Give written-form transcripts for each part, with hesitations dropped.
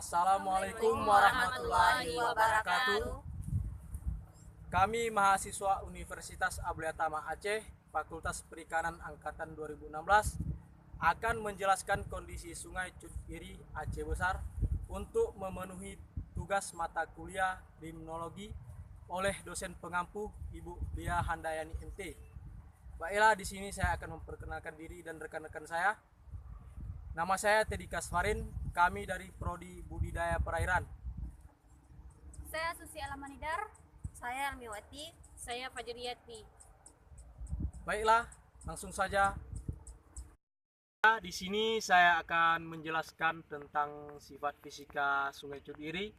Assalamualaikum warahmatullahi wabarakatuh. Kami mahasiswa Universitas Abdullah Aceh, Fakultas Perikanan Angkatan 2016 akan menjelaskan kondisi Sungai Cut Iri Aceh Besar untuk memenuhi tugas mata kuliah limnologi oleh dosen pengampu Ibu Lia Handayani MT. Baiklah, di sini saya akan memperkenalkan diri dan rekan-rekan saya. Nama saya Teddy Kasfarin, kami dari Prodi Budidaya Perairan. Saya Susi Alamanidar. Saya Almiwati. Saya Fajriyati. Baiklah, langsung saja. Di sini saya akan menjelaskan tentang sifat fisika Sungai Cut Iri.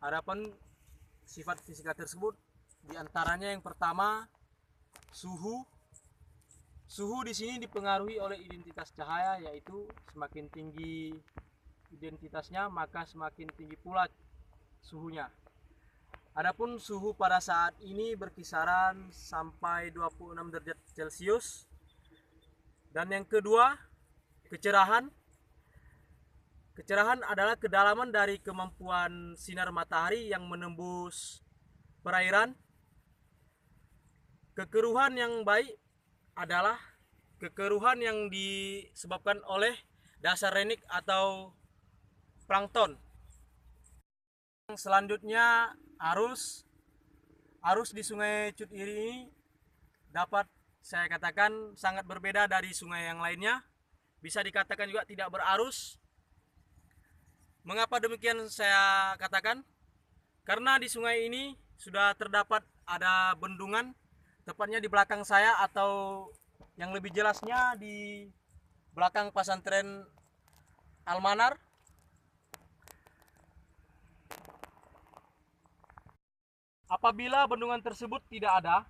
Adapun sifat fisika tersebut diantaranya yang pertama suhu. Suhu di sini dipengaruhi oleh identitas cahaya, yaitu semakin tinggi identitasnya maka semakin tinggi pula suhunya. Adapun suhu pada saat ini berkisaran sampai 26 derajat Celcius. Dan yang kedua, kecerahan. Kecerahan adalah kedalaman dari kemampuan sinar matahari yang menembus perairan. Kekeruhan yang baik adalah kekeruhan yang disebabkan oleh dasar renik atau plankton. Selanjutnya arus. Arus di Sungai Cut Iri ini dapat saya katakan sangat berbeda dari sungai yang lainnya. Bisa dikatakan juga tidak berarus. Mengapa demikian saya katakan? Karena di sungai ini sudah terdapat ada bendungan, tepatnya di belakang saya, atau yang lebih jelasnya di belakang pesantren Al-Manar. Apabila bendungan tersebut tidak ada,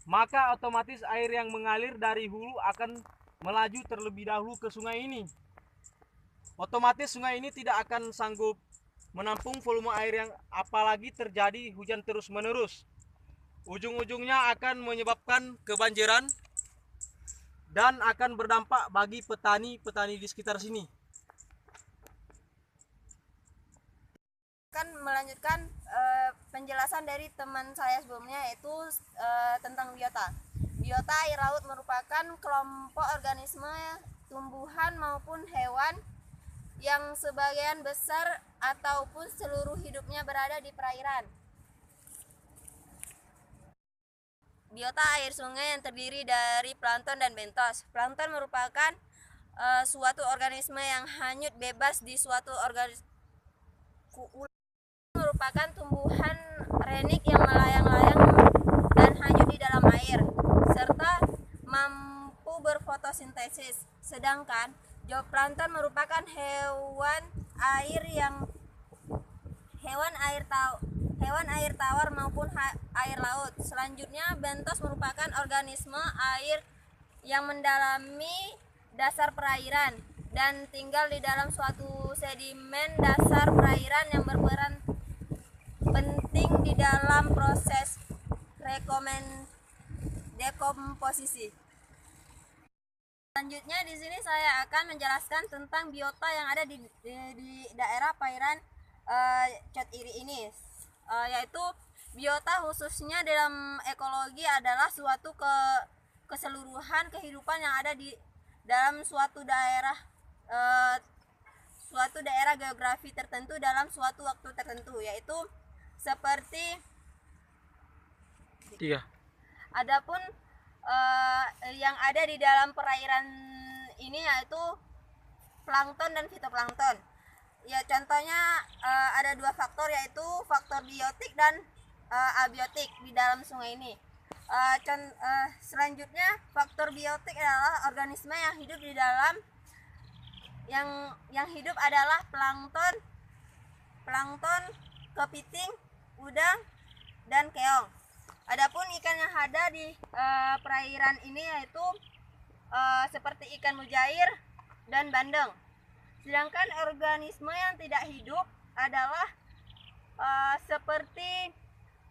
maka otomatis air yang mengalir dari hulu akan melaju terlebih dahulu ke sungai ini. Otomatis sungai ini tidak akan sanggup menampung volume air yang apalagi terjadi hujan terus-menerus. Ujung-ujungnya akan menyebabkan kebanjiran dan akan berdampak bagi petani-petani di sekitar sini. Akan melanjutkan penjelasan dari teman saya sebelumnya, yaitu tentang biota. Biota air laut merupakan kelompok organisme, tumbuhan maupun hewan yang sebagian besar ataupun seluruh hidupnya berada di perairan. Biota air sungai yang terdiri dari plankton dan bentos. Plankton merupakan suatu organisme yang hanyut bebas di suatu merupakan tumbuhan renik yang melayang-layang dan hanyut di dalam air serta mampu berfotosintesis. Sedangkan zooplankton merupakan hewan air tawar maupun air laut. Selanjutnya, bentos merupakan organisme air yang mendalami dasar perairan dan tinggal di dalam suatu sedimen dasar perairan yang berperan penting di dalam proses dekomposisi. Selanjutnya di sini saya akan menjelaskan tentang biota yang ada di daerah perairan Cut Iri ini, yaitu biota khususnya dalam ekologi adalah suatu keseluruhan kehidupan yang ada di dalam suatu daerah geografi tertentu dalam suatu waktu tertentu, yaitu seperti Adapun yang ada di dalam perairan ini yaitu plankton dan fitoplankton. Ya, contohnya ada dua faktor, yaitu faktor biotik dan abiotik di dalam sungai ini. Selanjutnya, faktor biotik adalah organisme yang hidup di dalam yang hidup adalah plankton, kepiting, udang, dan keong. Adapun ikan yang ada di perairan ini yaitu seperti ikan mujair dan bandeng. Sedangkan organisme yang tidak hidup adalah seperti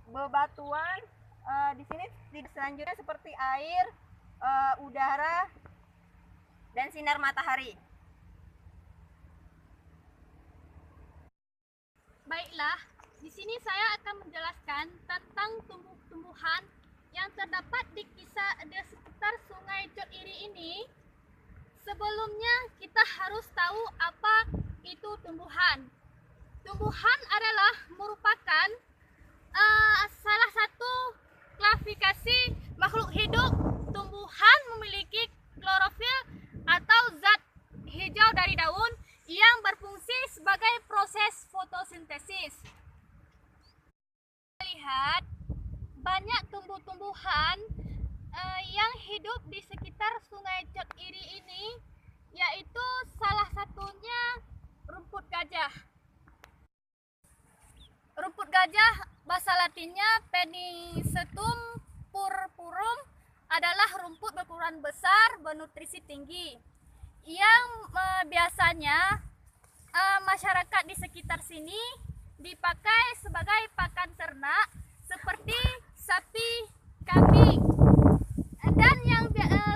bebatuan. Di sini selanjutnya seperti air, udara, dan sinar matahari. Baiklah, di sini saya akan menjelaskan tentang tumbuh-tumbuhan yang terdapat di sekitar Sungai Cot Iri ini. Sebelumnya kita harus tahu apa itu tumbuhan. Tumbuhan adalah merupakan salah satu klasifikasi makhluk hidup. Tumbuhan memiliki klorofil atau zat hijau dari daun yang berfungsi sebagai proses fotosintesis. Lihat banyak tumbuh-tumbuhan yang hidup di sekitar Sungai Cot Iri ini, yaitu salah satunya rumput gajah. Rumput gajah bahasa latinnya Penicetum purpurum adalah rumput berukuran besar bernutrisi tinggi yang biasanya masyarakat di sekitar sini dipakai sebagai pakan ternak seperti sapi, kambing, dan yang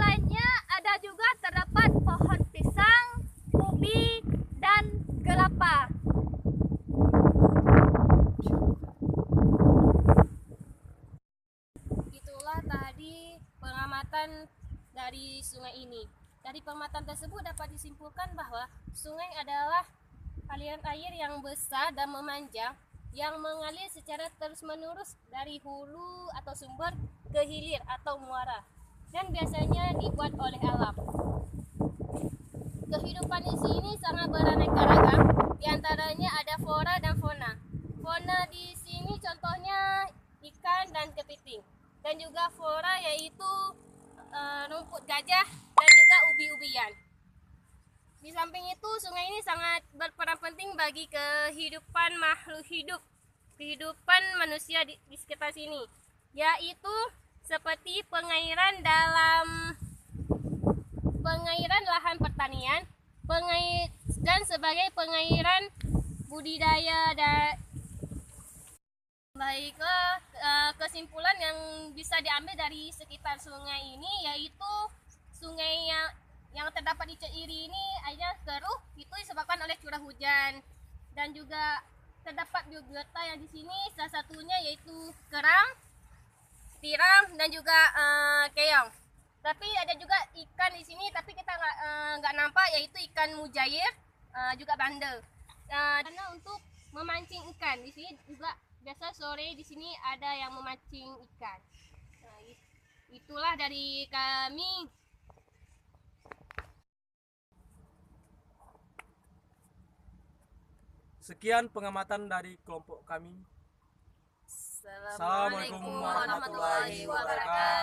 lainnya. Ada juga terdapat pohon pisang, ubi, dan kelapa. Itulah tadi pengamatan dari sungai ini. Dari pengamatan tersebut dapat disimpulkan bahwa sungai adalah aliran air yang besar dan memanjang yang mengalir secara terus-menerus dari hulu atau sumber ke hilir atau muara, dan biasanya dibuat oleh alam. Kehidupan di sini sangat beraneka ragam, di antaranya ada flora dan fauna. Fauna di sini contohnya ikan dan kepiting, dan juga flora yaitu rumput gajah dan juga ubi-ubian. Di samping itu, sungai ini sangat berperan penting bagi kehidupan makhluk hidup, kehidupan manusia di sekitar sini, yaitu seperti pengairan lahan pertanian, dan sebagai pengairan budidaya. Baiklah, kesimpulan yang bisa diambil dari sekitar sungai ini yaitu sungai yang terdapat di Cot Iri ini airnya keruh, itu disebabkan oleh curah hujan, dan juga terdapat biota yang di sini salah satunya yaitu kerang, tiram, dan juga keong. Tapi ada juga ikan di sini, tapi kita nggak nampak, yaitu ikan mujair, juga bandeng. Karena untuk memancing ikan di sini juga biasa sore di sini ada yang memancing ikan. Nah, itulah dari kami. Sekian pengamatan dari kelompok kami. Assalamualaikum warahmatullahi wabarakatuh.